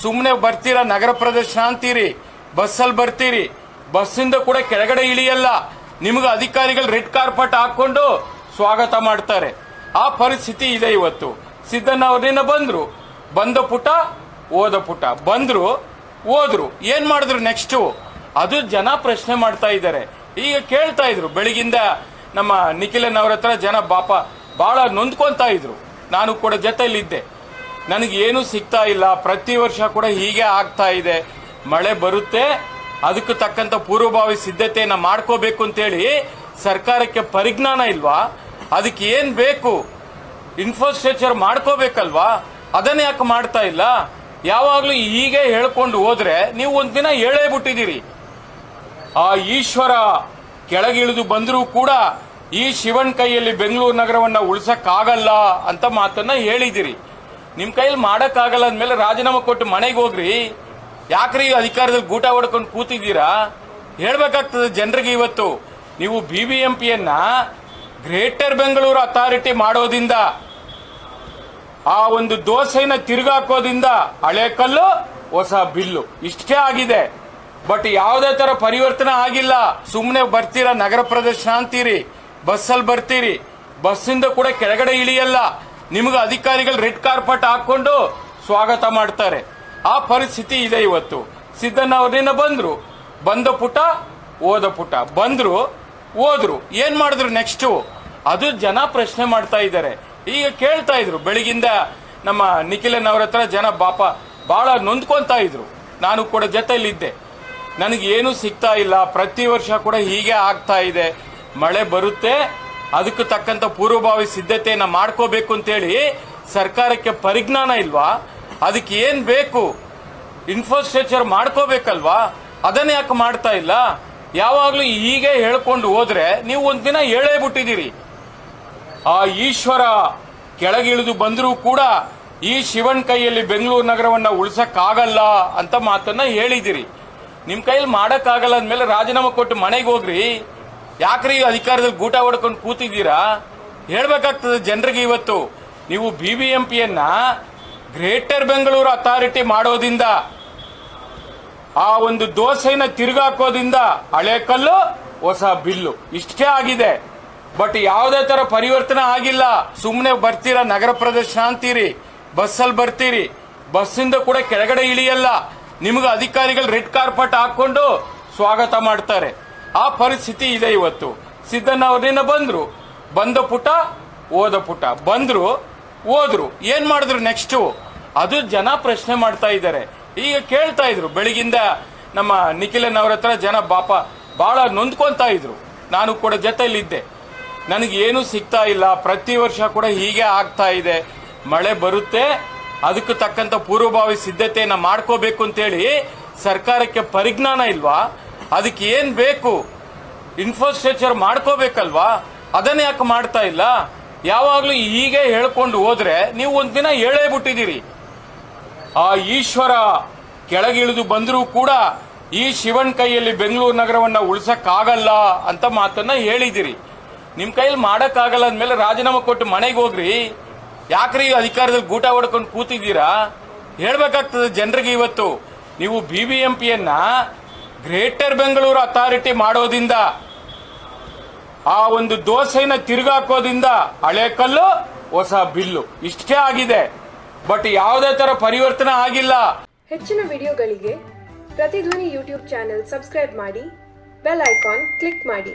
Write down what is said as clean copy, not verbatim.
ಸುಮ್ಮನೆ ಬರ್ತೀರಾ, ನಗರ ಪ್ರದರ್ಶನ ಅಂತೀರಿ, ಬಸ್ಸಲ್ಲಿ ಬರ್ತೀರಿ, ಬಸ್ಸಿಂದ ಕೂಡ ಕೆಳಗಡೆ ಇಳಿಯಲ್ಲ, ನಿಮಗೆ ಅಧಿಕಾರಿಗಳು ರೆಡ್ ಕಾರ್ಪೆಟ್ ಹಾಕೊಂಡು ಸ್ವಾಗತ ಮಾಡ್ತಾರೆ. ಆ ಪರಿಸ್ಥಿತಿ ಇದೆ ಇವತ್ತು. ಸಿದ್ದಣ್ಣ ಅವ್ರನ್ನ ಬಂದ ಪುಟ ಓದ ಪುಟ, ಬಂದ್ರು ಹೋದ್ರು, ಏನ್ ಮಾಡಿದ್ರು ನೆಕ್ಸ್ಟ್? ಅದು ಜನ ಪ್ರಶ್ನೆ ಮಾಡ್ತಾ ಇದ್ದಾರೆ. ಈಗ ಕೇಳ್ತಾ ಇದ್ರು ಬೆಳಗಿಂದ ನಮ್ಮ ನಿಖಿಲನ್ ಅವ್ರ ಹತ್ರ ಜನ ಬಹಳ ನೊಂದ್ಕೊಂತಾ ಇದ್ರು. ನಾನು ಕೂಡ ಜೊತೆಯಲ್ಲಿದ್ದೆ. ನನಗೆ ಏನು ಸಿಗ್ತಾ ಇಲ್ಲ, ಪ್ರತಿ ವರ್ಷ ಕೂಡ ಹೀಗೆ ಆಗ್ತಾ ಇದೆ. ಮಳೆ ಬರುತ್ತೆ, ಅದಕ್ಕೆ ತಕ್ಕಂತ ಪೂರ್ವಭಾವಿ ಸಿದ್ಧತೆಯನ್ನ ಮಾಡ್ಕೋಬೇಕು ಅಂತೇಳಿ ಸರ್ಕಾರಕ್ಕೆ ಪರಿಜ್ಞಾನ ಇಲ್ವಾ? ಅದಕ್ಕೆ ಏನ್ ಬೇಕು? ಇನ್ಫ್ರಾಸ್ಟ್ರಕ್ಚರ್ ಮಾಡ್ಕೋಬೇಕಲ್ವಾ? ಅದನ್ನ ಯಾಕೆ ಮಾಡ್ತಾ ಇಲ್ಲ? ಯಾವಾಗ್ಲೂ ಹೀಗೆ ಹೇಳ್ಕೊಂಡು ಹೋದ್ರೆ ನೀವು ಒಂದಿನ ಹೇಳೇ ಬಿಟ್ಟಿದ್ದೀರಿ. ಆ ಈಶ್ವರ ಕೆಳಗಿಳಿದು ಬಂದರೂ ಕೂಡ ಈ ಶಿವನ್ ಕೈಯಲ್ಲಿ ಬೆಂಗಳೂರು ನಗರವನ್ನ ಉಳಿಸಕ್ಕಾಗಲ್ಲ ಅಂತ ಮಾತನ್ನ ಹೇಳಿದಿರಿ. ನಿಮ್ ಕೈಯಲ್ಲಿ ಮಾಡಕ್ಕಾಗಲ್ಲ ಅಂದ್ಮೇಲೆ ರಾಜೀನಾಮೆ ಕೊಟ್ಟು ಮನೆಗೆ ಹೋಗ್ರಿ. ಯಾಕ್ರಿ ಅಧಿಕಾರದಲ್ಲಿ ಗೂಟ ಹೊಡ್ಕೊಂಡು ಕೂತಿದ್ದೀರಾ? ಹೇಳ್ಬೇಕಾಗ್ತದೆ ಜನರಿಗೆ. ಇವತ್ತು ನೀವು ಬಿಬಿಎಂಪಿಯನ್ನ ಗ್ರೇಟರ್ ಬೆಂಗಳೂರು ಅಥಾರಿಟಿ ಮಾಡೋದ್ರಿಂದ, ಆ ಒಂದು ದೋಸೆನ ತಿರುಗಾಕೋದ್ರಿಂದ ಹಳೆ ಕಲ್ಲು ಹೊಸ ಬಿಲ್ಲು ಇಷ್ಟೇ ಆಗಿದೆ. ಬಟ್ ಯಾವುದೇ ತರ ಪರಿವರ್ತನೆ ಆಗಿಲ್ಲ. ಸುಮ್ಮನೆ ಬರ್ತೀರಾ, ನಗರ ಪ್ರದರ್ಶನ ಅಂತೀರಿ, ಬಸ್ಸಲ್ಲಿ ಬರ್ತೀರಿ, ಬಸ್ಸಿಂದ ಕೂಡ ಕೆಳಗಡೆ ಇಳಿಯಲ್ಲ, ನಿಮಗೆ ಅಧಿಕಾರಿಗಳು ರೆಡ್ ಕಾರ್ಪೆಟ್ ಹಾಕೊಂಡು ಸ್ವಾಗತ ಮಾಡ್ತಾರೆ. ಆ ಪರಿಸ್ಥಿತಿ ಇದೆ ಇವತ್ತು. ಸಿದ್ದಣ್ಣ ಅವ್ರನ್ನ ಬಂದ ಪುಟ ಓದ ಪುಟ, ಬಂದ್ರು ಹೋದ್ರು, ಏನ್ ಮಾಡಿದ್ರು ನೆಕ್ಸ್ಟ್? ಅದು ಜನ ಪ್ರಶ್ನೆ ಮಾಡ್ತಾ ಇದ್ದಾರೆ. ಈಗ ಕೇಳ್ತಾ ಇದ್ರು ಬೆಳಗಿಂದ ನಮ್ಮ ನಿಖಿಲನ್ ಅವ್ರ ಹತ್ರ ಜನ ಬಹಳ ನೊಂದ್ಕೊಂತಾ ಇದ್ರು. ನಾನು ಕೂಡ ಜೊತೆಯಲ್ಲಿದ್ದೆ. ನನಗೆ ಏನು ಸಿಗ್ತಾ ಇಲ್ಲ, ಪ್ರತಿ ವರ್ಷ ಕೂಡ ಹೀಗೆ ಆಗ್ತಾ ಇದೆ. ಮಳೆ ಬರುತ್ತೆ, ಅದಕ್ಕೆ ತಕ್ಕಂತ ಪೂರ್ವಭಾವಿ ಸಿದ್ಧತೆಯನ್ನ ಮಾಡ್ಕೋಬೇಕು ಅಂತೇಳಿ ಸರ್ಕಾರಕ್ಕೆ ಪರಿಜ್ಞಾನ ಇಲ್ವಾ? ಅದಕ್ಕೆ ಏನ್ ಬೇಕು? ಇನ್ಫ್ರಾಸ್ಟ್ರಕ್ಚರ್ ಮಾಡ್ಕೋಬೇಕಲ್ವಾ? ಅದನ್ನ ಯಾಕೆ ಮಾಡ್ತಾ ಇಲ್ಲ? ಯಾವಾಗ್ಲೂ ಹೀಗೆ ಹೇಳ್ಕೊಂಡು ಹೋದ್ರೆ ನೀವು ಒಂದಿನ ಹೇಳೇ ಬಿಟ್ಟಿದ್ದೀರಿ. ಆ ಈಶ್ವರ ಕೆಳಗಿಳಿದು ಬಂದರೂ ಕೂಡ ಈ ಶಿವನ್ ಕೈಯಲ್ಲಿ ಬೆಂಗಳೂರು ನಗರವನ್ನ ಉಳಿಸಕ್ಕಾಗಲ್ಲ ಅಂತ ಮಾತನ್ನ ಹೇಳಿದಿರಿ. ನಿಮ್ ಕೈಯಲ್ಲಿ ಮಾಡಕ್ಕಾಗಲ್ಲ ಅಂದ್ಮೇಲೆ ರಾಜೀನಾಮೆ ಕೊಟ್ಟು ಮನೆಗೆ ಹೋಗ್ರಿ. ಯಾಕ್ರಿ ಅಧಿಕಾರದಲ್ಲಿ ಗೂಟ ಹೊಡ್ಕೊಂಡು ಕೂತಿದ್ದೀರಾ? ಹೇಳ್ಬೇಕಾಗ್ತದೆ ಜನರಿಗೆ. ಇವತ್ತು ನೀವು ಬಿಬಿಎಂಪಿಯನ್ನ ಗ್ರೇಟರ್ ಬೆಂಗಳೂರು ಅಥಾರಿಟಿ ಮಾಡೋದ್ರಿಂದ, ಆ ಒಂದು ದೋಸೆನ ತಿರುಗಾಕೋದ್ರಿಂದ ಹಳೆ ಕಲ್ಲು ಹೊಸ ಬಿಲ್ಲು ಇಷ್ಟೇ ಆಗಿದೆ. ಬಟ್ ಯಾವುದೇ ತರ ಪರಿವರ್ತನೆ ಆಗಿಲ್ಲ. ಸುಮ್ಮನೆ ಬರ್ತೀರಾ, ನಗರ ಪ್ರದರ್ಶನ ಅಂತೀರಿ, ಬಸ್ಸಲ್ಲಿ ಬರ್ತೀರಿ, ಬಸ್ಸಿಂದ ಕೂಡ ಕೆಳಗಡೆ ಇಳಿಯಲ್ಲ, ನಿಮಗೆ ಅಧಿಕಾರಿಗಳು ರೆಡ್ ಕಾರ್ಪೆಟ್ ಹಾಕೊಂಡು ಸ್ವಾಗತ ಮಾಡ್ತಾರೆ. ಆ ಪರಿಸ್ಥಿತಿ ಇದೆ ಇವತ್ತು. ಸಿದ್ದಣ್ಣ ಅವ್ರನ್ನ ಬಂದ ಪುಟ ಓದ ಪುಟ, ಬಂದ್ರು ಹೋದ್ರು, ಏನ್ ಮಾಡಿದ್ರು ನೆಕ್ಸ್ಟ್? ಅದು ಜನ ಪ್ರಶ್ನೆ ಮಾಡ್ತಾ ಇದ್ದಾರೆ. ಈಗ ಕೇಳ್ತಾ ಇದ್ರು ಬೆಳಗಿಂದ ನಮ್ಮ ನಿಖಿಲನ್ ಅವ್ರ ಹತ್ರ ಜನ ಬಹಳ ನೊಂದ್ಕೊಂತಾ ಇದ್ರು. ನಾನು ಕೂಡ ಜೊತೆಯಲ್ಲಿದ್ದೆ. ನನಗೆ ಏನು ಸಿಗ್ತಾ ಇಲ್ಲ, ಪ್ರತಿ ವರ್ಷ ಕೂಡ ಹೀಗೆ ಆಗ್ತಾ ಇದೆ. ಮಳೆ ಬರುತ್ತೆ, ಅದಕ್ಕೆ ತಕ್ಕಂತ ಪೂರ್ವಭಾವಿ ಸಿದ್ಧತೆಯನ್ನ ಮಾಡ್ಕೋಬೇಕು ಅಂತೇಳಿ ಸರ್ಕಾರಕ್ಕೆ ಪರಿಜ್ಞಾನ ಇಲ್ವಾ? ಅದಕ್ಕೆ ಏನ್ ಬೇಕು? ಇನ್ಫ್ರಾಸ್ಟ್ರಕ್ಚರ್ ಮಾಡ್ಕೋಬೇಕಲ್ವಾ? ಅದನ್ನ ಯಾಕೆ ಮಾಡ್ತಾ ಇಲ್ಲ? ಯಾವಾಗ್ಲೂ ಹೀಗೆ ಹೇಳ್ಕೊಂಡು ಹೋದ್ರೆ ನೀವು ಒಂದಿನ ಹೇಳೇ ಬಿಟ್ಟಿದ್ದೀರಿ. ಆ ಈಶ್ವರ ಕೆಳಗಿಳಿದು ಬಂದರೂ ಕೂಡ ಈ ಶಿವನ್ ಕೈಯಲ್ಲಿ ಬೆಂಗಳೂರು ನಗರವನ್ನ ಉಳಿಸಕ್ಕಾಗಲ್ಲ ಅಂತ ಮಾತನ್ನ ಹೇಳಿದಿರಿ. ನಿಮ್ ಕೈಯಲ್ಲಿ ಮಾಡಕ್ಕಾಗಲ್ಲ ಅಂದ್ಮೇಲೆ ರಾಜೀನಾಮೆ ಕೊಟ್ಟು ಮನೆಗೆ ಹೋಗ್ರಿ. ಯಾಕ್ರಿ ಅಧಿಕಾರದಲ್ಲಿ ಗೂಟ ಹೊಡ್ಕೊಂಡು ಕೂತಿದ್ದೀರಾ? ಹೇಳ್ಬೇಕಾಗ್ತದೆ ಜನರಿಗೆ. ಇವತ್ತು ನೀವು ಬಿಬಿಎಂಪಿಯನ್ನ ಗ್ರೇಟರ್ ಬೆಂಗಳೂರು ಅಥಾರಿಟಿ ಮಾಡೋದ್ರಿಂದ, ಆ ಒಂದು ದೋಸೆನ ತಿರುಗಾಕೋದ್ರಿಂದ ಹಳೆ ಕಲ್ಲು ಹೊಸ ಬಿಲ್ಲು ಇಷ್ಟೇ ಆಗಿದೆ. ಬಟ್ ಯಾವುದೇ ತರ ಪರಿವರ್ತನೆ ಆಗಿಲ್ಲ. ಹೆಚ್ಚಿನ ವಿಡಿಯೋಗಳಿಗೆ ಪ್ರತಿಧ್ವನಿ ಯೂಟ್ಯೂಬ್ ಚಾನೆಲ್ ಸಬ್ಸ್ಕ್ರೈಬ್ ಮಾಡಿ, ಬೆಲ್ ಐಕಾನ್ ಕ್ಲಿಕ್ ಮಾಡಿ.